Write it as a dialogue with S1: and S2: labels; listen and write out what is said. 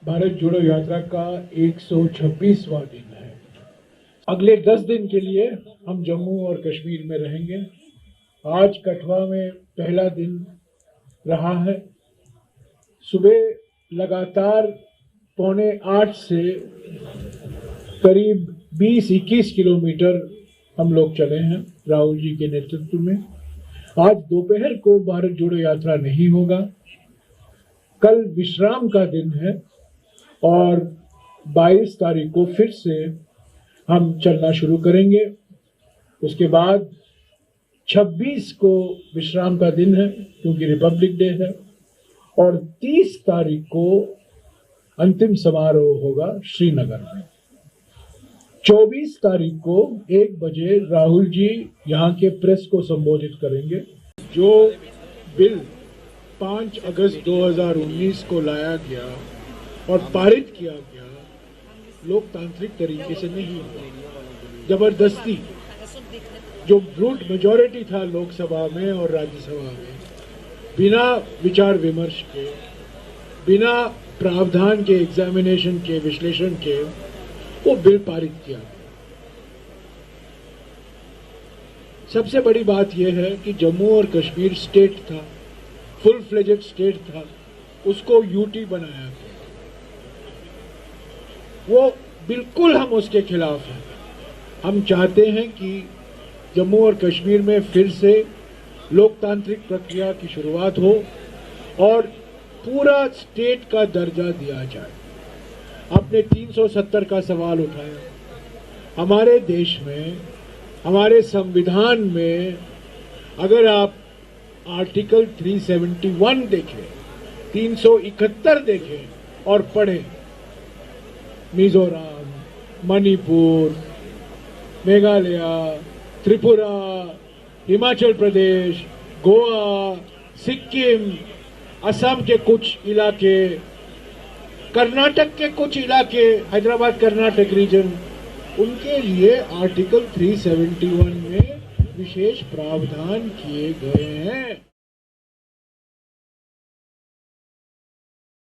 S1: भारत जोड़ो यात्रा का 126वां दिन है। अगले 10 दिन के लिए हम जम्मू और कश्मीर में रहेंगे। आज कठुआ में पहला दिन रहा है। सुबह लगातार 7:45 से करीब 20-21 किलोमीटर हम लोग चले हैं राहुल जी के नेतृत्व में। आज दोपहर को भारत जोड़ो यात्रा नहीं होगा। कल विश्राम का दिन है और 22 तारीख को फिर से हम चलना शुरू करेंगे। उसके बाद 26 को विश्राम का दिन है क्योंकि रिपब्लिक डे है और 30 तारीख को अंतिम समारोह होगा श्रीनगर में। 24 तारीख को 1 बजे राहुल जी यहाँ के प्रेस को संबोधित करेंगे। जो बिल 5 अगस्त 2019 को लाया गया और पारित किया गया, लोकतांत्रिक तरीके से नहीं हुआ, जबरदस्ती, जो ब्रूट मेजॉरिटी था लोकसभा में और राज्यसभा में, बिना विचार विमर्श के, बिना प्रावधान के, एग्जामिनेशन के, विश्लेषण के वो बिल पारित किया। सबसे बड़ी बात यह है कि जम्मू और कश्मीर स्टेट था, फुल फ्लेजेड स्टेट था, उसको यूटी बनाया गया। वो बिल्कुल हम उसके खिलाफ हैं। हम चाहते हैं कि जम्मू और कश्मीर में फिर से लोकतांत्रिक प्रक्रिया की शुरुआत हो और पूरा स्टेट का दर्जा दिया जाए। आपने 370 का सवाल उठाया। हमारे देश में, हमारे संविधान में, अगर आप आर्टिकल 371 देखें, 371 देखें और पढ़ें, मिजोरम, मणिपुर, मेघालय, त्रिपुरा, हिमाचल प्रदेश, गोवा, सिक्किम, असम के कुछ इलाके, कर्नाटक के कुछ इलाके, हैदराबाद कर्नाटक रीजन, उनके लिए आर्टिकल 371 में विशेष प्रावधान किए गए हैं।